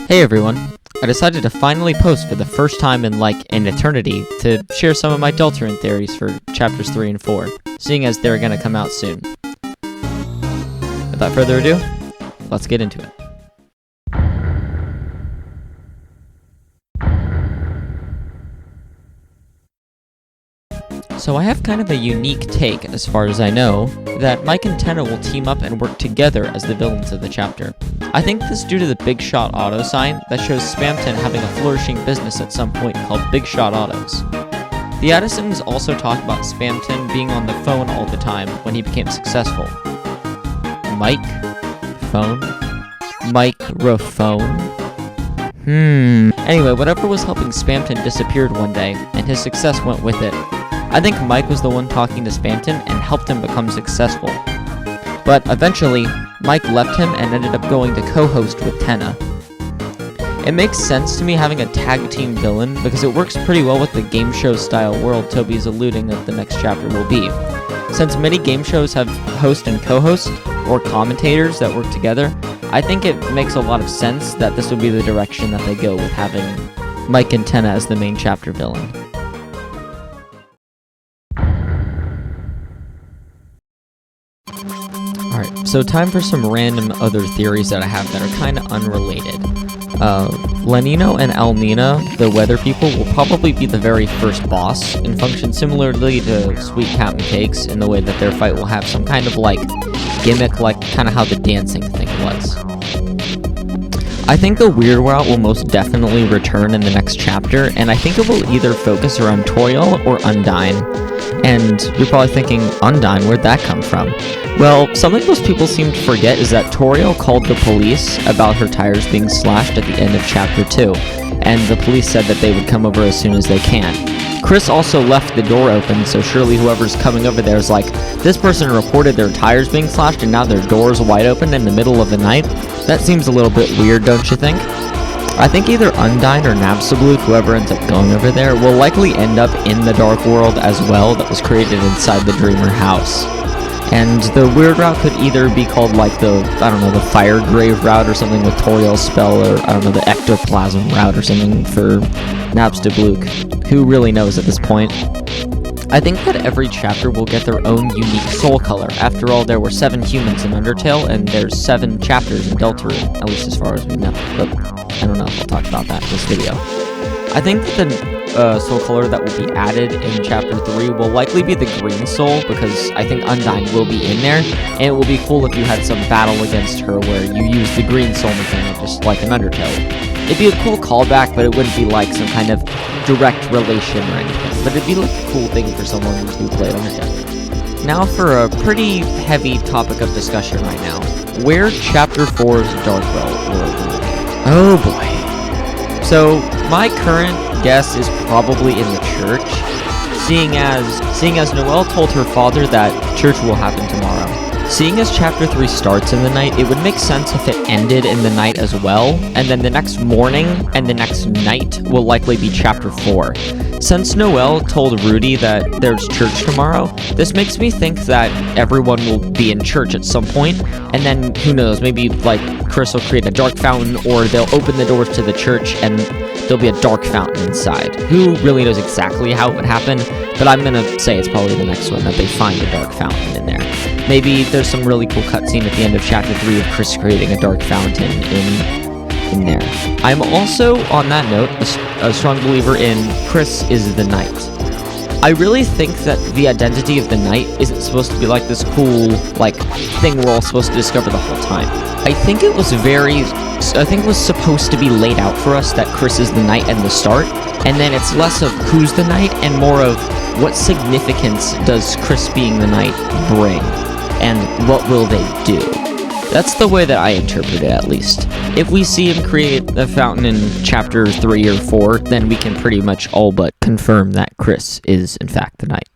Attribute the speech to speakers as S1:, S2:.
S1: Hey everyone, I decided to finally post for the first time in like an eternity to share some of my Deltarune theories for chapters 3 and 4, seeing as they're gonna come out soon. Without further ado, let's get into it. So I have kind of a unique take, as far as I know, that Mike and Tenna will team up and work together as the villains of the chapter. I think this is due to the Big Shot Auto sign that shows Spamton having a flourishing business at some point called Big Shot Autos. The Addisons also talk about Spamton being on the phone all the time when he became successful. Mike? Phone? Microphone? Anyway, whatever was helping Spamton disappeared one day, and his success went with it. I think Mike was the one talking to Spamton and helped him become successful. But eventually, Mike left him and ended up going to co-host with Tenna. It makes sense to me having a tag team villain because it works pretty well with the game show style world Toby is alluding that the next chapter will be. Since many game shows have host and co-host, or commentators that work together, I think it makes a lot of sense that this would be the direction that they go with having Mike and Tenna as the main chapter villain. Alright, so time for some random other theories that I have that are kind of unrelated. Lenino and Alnina, the weather people, will probably be the very first boss and function similarly to Sweet Captain Cakes in the way that their fight will have some kind of like gimmick, like kind of how the dancing thing was. I think the weird route will most definitely return in the next chapter, and I think it will either focus around Toriel or Undyne. And you're probably thinking, Undyne, where'd that come from? Well, something most people seem to forget is that Toriel called the police about her tires being slashed at the end of chapter 2, and the police said that they would come over as soon as they can. Chris also left the door open, so surely whoever's coming over there is like, this person reported their tires being slashed and now their door's wide open in the middle of the night? That seems a little bit weird, don't you think? I think either Undyne or Nabsablook, whoever ends up going over there, will likely end up in the Dark World as well that was created inside the Dreamer house. And the weird route could either be called like the Fire Grave route or something with Toriel's spell, or the Ectoplasm route or something for Nabstablook. Who really knows at this point? I think that every chapter will get their own unique soul color. After all, there were 7 humans in Undertale, and there's 7 chapters in Deltarune, at least as far as we know. But I don't know if I'll talk about that in this video. I think that the soul color that will be added in chapter 3 will likely be the green soul, because I think Undyne will be in there, and it will be cool if you had some battle against her where you use the green soul mechanic, just like in Undertale. It'd be a cool callback, but it wouldn't be like some kind of direct relation or anything, but it'd be like a cool thing for someone who played Undertale. Now for a pretty heavy topic of discussion right now. Where chapter 4's Darkwell world will be. Oh boy. So, my current guess is probably in the church, seeing as Noelle told her father that church will happen tomorrow. Seeing as chapter 3 starts in the night, it would make sense if it ended in the night as well, and then the next morning and the next night will likely be chapter 4. Since Noelle told Rudy that there's church tomorrow, this makes me think that everyone will be in church at some point, and then, who knows, maybe like Chris will create a dark fountain, or they'll open the doors to the church and there'll be a dark fountain inside. Who really knows exactly how it would happen, but I'm gonna say it's probably the next one that they find a dark fountain in there. Maybe there's some really cool cutscene at the end of chapter 3 of Chris creating a dark fountain in there. I'm also, on that note, a strong believer in Chris is the knight. I really think that the identity of the knight isn't supposed to be like this cool, like, thing we're all supposed to discover the whole time. I think it was supposed to be laid out for us that Chris is the knight at the start, and then it's less of who's the knight and more of what significance does Chris being the knight bring, and what will they do. That's the way that I interpret it, at least. If we see him create a fountain in chapter 3 or 4, then we can pretty much all but confirm that Chris is, in fact, the knight.